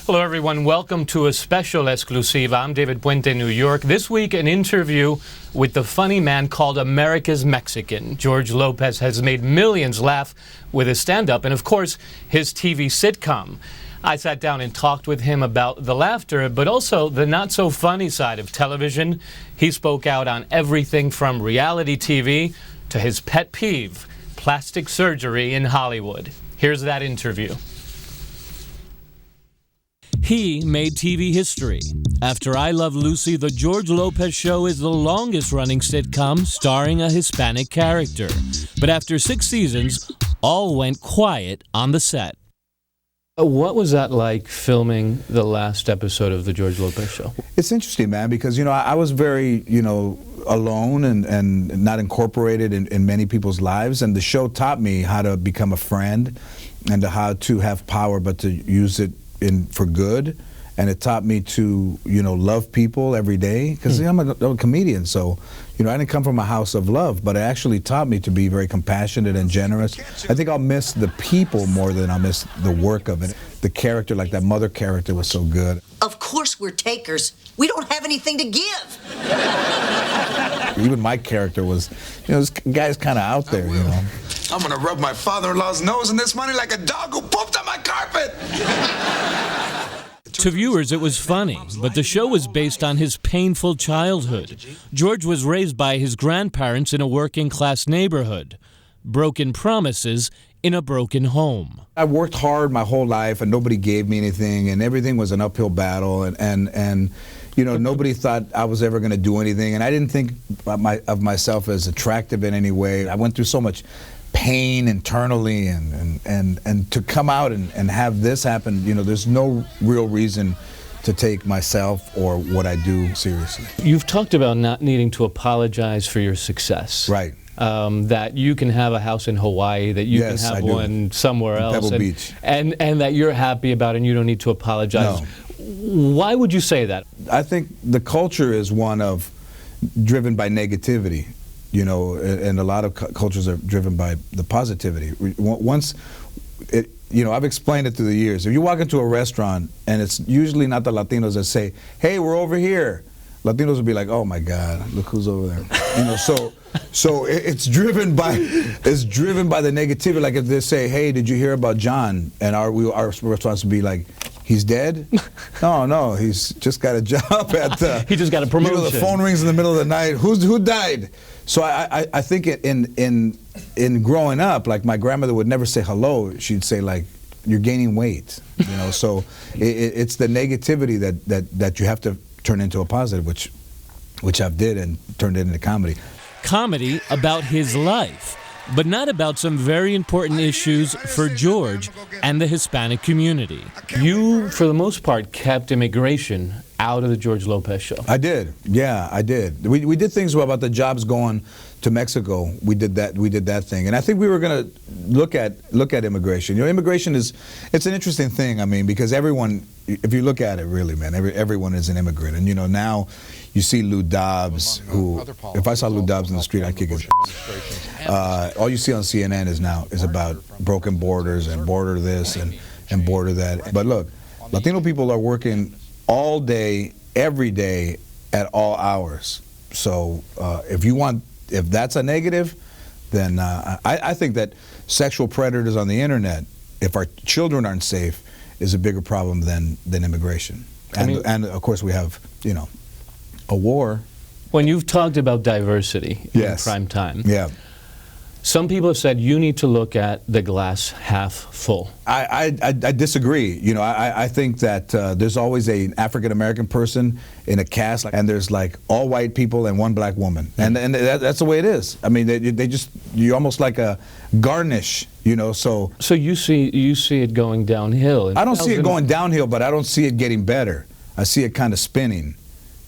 Hello, everyone. Welcome to a special exclusive. I'm David Puente, New York. This week, an interview with the funny man called America's Mexican. George Lopez has made millions laugh with his stand-up and, of course, his TV sitcom. I sat down and talked with him about the laughter, but also the not-so-funny side of television. He spoke out on everything from reality TV to his pet peeve, plastic surgery in Hollywood. Here's that interview. He made TV history. After I Love Lucy, The George Lopez Show is the longest-running sitcom starring a Hispanic character. But after 6 seasons, all went quiet on the set. What was that like, filming the last episode of The George Lopez Show? It's interesting, man, because, I was very, alone and not incorporated in many people's lives. And the show taught me how to become a friend and how to have power, but to use it for good. And it taught me to, love people every day, because I'm a comedian, so, I didn't come from a house of love, but it actually taught me to be very compassionate and generous. I think I'll miss the people more than I'll miss the work of it. The character, like that mother character, was so good. Of course we're takers. We don't have anything to give. Even my character was, this guy's kind of out there, I'm gonna rub my father-in-law's nose in this money like a dog who pooped on my carpet. To viewers, it was funny, but the show was based on his painful childhood. George was raised by his grandparents in a working-class neighborhood. Broken promises in a broken home. I worked hard my whole life, and nobody gave me anything, and everything was an uphill battle, and nobody thought I was ever going to do anything, and I didn't think of myself as attractive in any way. I went through so much pain internally, and to come out and have this happen, there's no real reason to take myself or what I do seriously. You've talked about not needing to apologize for your success. Right. That you can have a house in Hawaii, that you can have one somewhere else, Pebble Beach. And that you're happy about and you don't need to apologize. No. Why would you say that? I think the culture is one of driven by negativity. And a lot of cultures are driven by the positivity. I've explained it through the years. If you walk into a restaurant and it's usually not the Latinos that say, "Hey, we're over here," Latinos will be like, "Oh my God, look who's over there." So it's driven by the negativity. Like if they say, "Hey, did you hear about John?" and our response would be like, "He's dead?" No, he's just got a job at. He just got a promotion. The phone rings in the middle of the night. Who died? So I think in growing up, like my grandmother would never say hello. She'd say like, "You're gaining weight." So it's the negativity that you have to turn into a positive, which I've did and turned it into comedy. Comedy about his life, but not about some very important issues for George and the Hispanic community. You, for the most part, kept immigration out of the George Lopez Show. I did. Yeah, I did. We did things about the jobs going to Mexico. We did that thing. And I think we were going to look at immigration. Immigration it's an interesting thing, because everyone, if you look at it really, man, everyone is an immigrant. And now you see Lou Dobbs, who, if I saw Lou Dobbs in the street, I'd kick his all you see on CNN is about broken borders and border this and border that. But look, Latino people are working all day, every day, at all hours. So if that's a negative, then I think that sexual predators on the internet, if our children aren't safe, is a bigger problem than immigration. And of course we have, a war. When you've talked about diversity in prime time, some people have said you need to look at the glass half full. I disagree. I think that there's always an African-American person in a cast, and there's like all white people and one black woman. And that's the way it is. You're almost like a garnish, so. So you see it going downhill. I don't see it going downhill, but I don't see it getting better. I see it kind of spinning.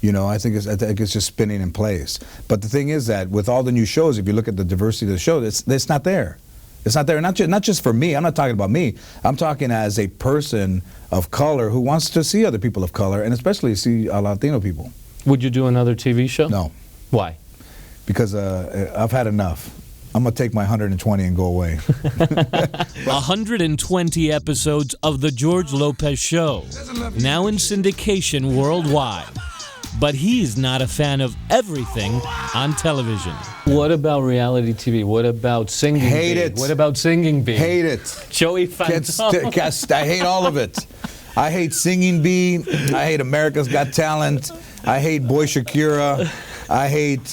I think it's just spinning in place. But the thing is that with all the new shows, if you look at the diversity of the show, it's not there. It's not there. Not just for me. I'm not talking about me. I'm talking as a person of color who wants to see other people of color, and especially see Latino people. Would you do another TV show? No. Why? Because I've had enough. I'm going to take my 120 and go away. 120 episodes of The George Lopez Show, now in syndication worldwide. But he's not a fan of everything on television. What about reality TV? What about singing Hate bee? it. What about singing bee? Hate it. Joey Fantastic. I hate all of it. I hate Singing Bee. I hate America's Got Talent. I hate Boy Shakira. I hate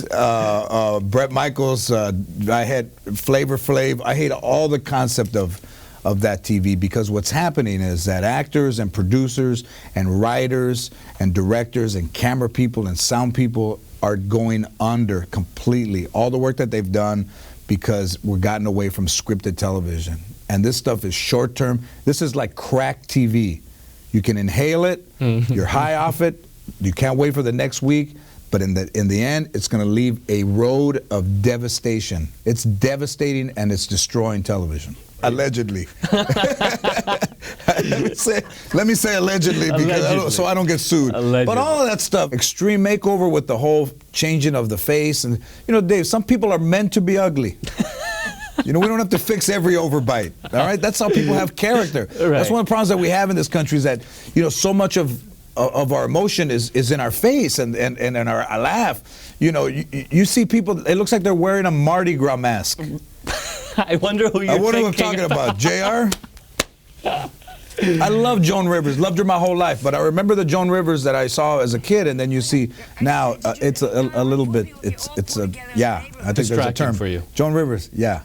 Bret Michaels. I hate Flavor Flav. I hate all the concept of that TV, because what's happening is that actors and producers and writers and directors and camera people and sound people are going under completely. All the work that they've done, because we're gotten away from scripted television. And this stuff is short term. This is like crack TV. You can inhale it, you're high off it, you can't wait for the next week, but in the end, it's going to leave a road of devastation. It's devastating, and it's destroying television. Allegedly. let me say allegedly, because so I don't get sued. Allegedly. But all of that stuff, extreme makeover with the whole changing of the face, and Dave, some people are meant to be ugly. We don't have to fix every overbite. All right, that's how people have character. Right. That's one of the problems that we have in this country, is that so much of our emotion is in our face and in our laugh. You see people, it looks like they're wearing a Mardi Gras mask. I wonder who you're What am I talking about? JR? I love Joan Rivers, loved her my whole life, but I remember the Joan Rivers that I saw as a kid, and then you see now it's a little bit, I think there's a term for you. Joan Rivers, yeah.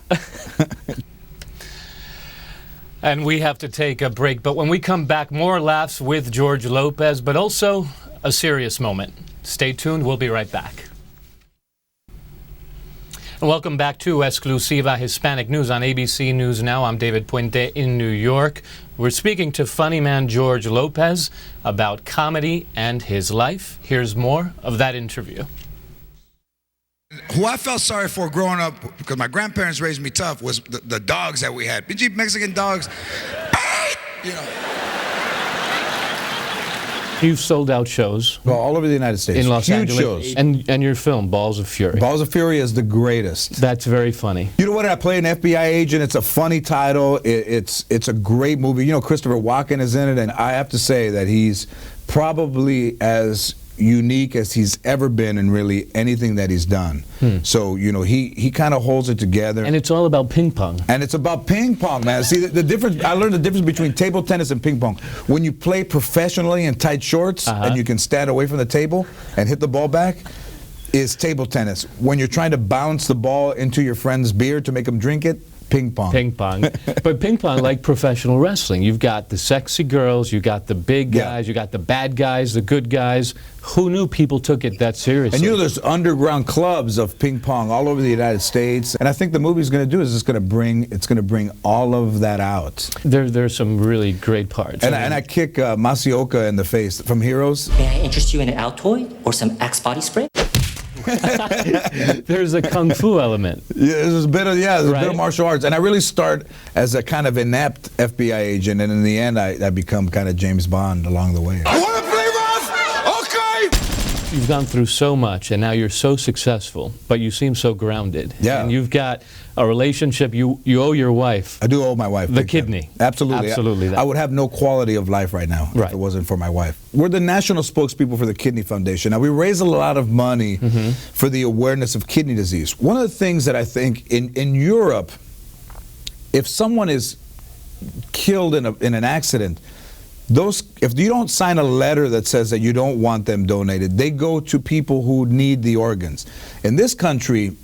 And we have to take a break, but when we come back, more laughs with George Lopez, but also a serious moment. Stay tuned, we'll be right back. And welcome back to Exclusiva Hispanic News on ABC News Now. I'm David Puente in New York. We're speaking to funny man George Lopez about comedy and his life. Here's more of that interview. Who I felt sorry for growing up, because my grandparents raised me tough, was the dogs that we had. Big Mexican dogs. You've sold out shows. Well, all over the United States. In Los Huge Angeles. shows. And your film, Balls of Fury. Balls of Fury is the greatest. That's very funny. You know what? I play an FBI agent. It's a funny title. It's a great movie. Christopher Walken is in it, and I have to say that he's probably as unique as he's ever been in really anything that he's done. So, he kind of holds it together. And it's all about ping pong. And it's about ping pong, man. See, the difference, I learned the difference between table tennis and ping pong. When you play professionally in tight shorts and you can stand away from the table and hit the ball back, is table tennis. When you're trying to bounce the ball into your friend's beer to make him drink it, ping pong. Ping pong. But ping pong, like professional wrestling, you've got the sexy girls, you got the big guys, you got the bad guys, the good guys. Who knew people took it that seriously? And there's underground clubs of ping pong all over the United States. And I think the movie's going to do is it's going to bring all of that out. There's some really great parts. And I kick Masioka in the face from Heroes. May I interest you in an Altoid or some Axe body spray? There's a kung fu element. Yeah, there's a bit of martial arts, and I really start as a kind of inept FBI agent, and in the end, I become kind of James Bond along the way. I want to play rough. Okay. You've gone through so much, and now you're so successful, but you seem so grounded. Yeah. And you've got a relationship. You owe your wife. I do owe my wife. The kidney. Absolutely. Absolutely. I would have no quality of life right now if it wasn't for my wife. We're the national spokespeople for the Kidney Foundation. Now, we raise a lot of money for the awareness of kidney disease. One of the things that I think in Europe, if someone is killed in an accident, if you don't sign a letter that says that you don't want them donated, they go to people who need the organs. In this country,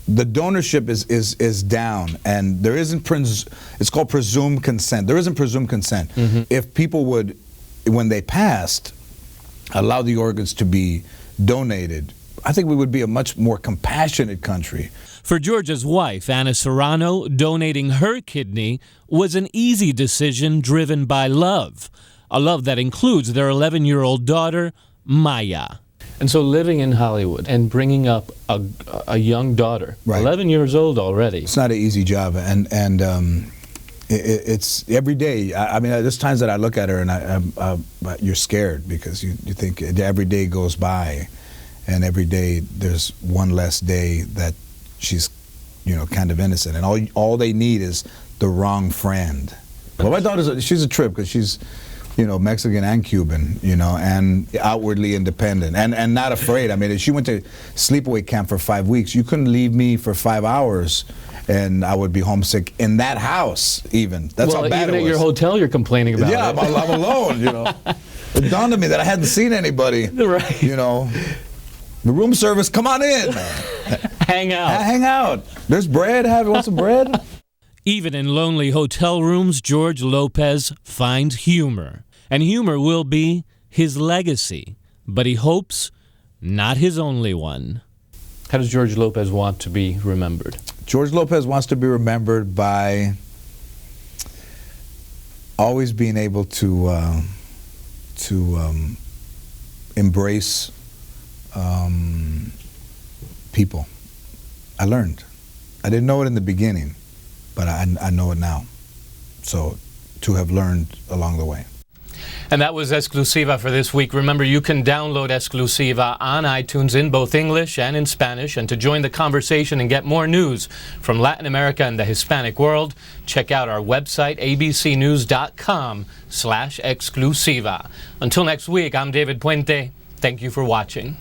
the donorship is down, and there isn't it's called presumed consent. There isn't presumed consent. If people would, when they passed, allow the organs to be donated, I think we would be a much more compassionate country. For George's wife, Anna Serrano, donating her kidney was an easy decision driven by love, a love that includes their 11-year-old daughter, Maya. And so living in Hollywood and bringing up a young daughter, 11 years old already. It's not an easy job, and it's every day. I mean, there's times that I look at her and you're scared, because you think every day goes by, and every day there's one less day that she's kind of innocent, and all they need is the wrong friend. Well, my daughter's she's a trip because she's, Mexican and Cuban, and outwardly independent and not afraid. I mean, she went to sleepaway camp for 5 weeks. You couldn't leave me for 5 hours, and I would be homesick in that house. That's how bad even it was. at your hotel, you're complaining about Yeah, it. I'm alone. It dawned on me that I hadn't seen anybody. Right. The room service, come on in. Hang out. Hang out. There's bread. Want some bread? Even in lonely hotel rooms, George Lopez finds humor. And humor will be his legacy. But he hopes not his only one. How does George Lopez want to be remembered? George Lopez wants to be remembered by always being able to embrace people. I learned. I didn't know it in the beginning, but I know it now. So to have learned along the way. And that was Exclusiva for this week. Remember, you can download Exclusiva on iTunes in both English and in Spanish. And to join the conversation and get more news from Latin America and the Hispanic world, check out our website, abcnews.com/exclusiva. Until next week, I'm David Puente. Thank you for watching.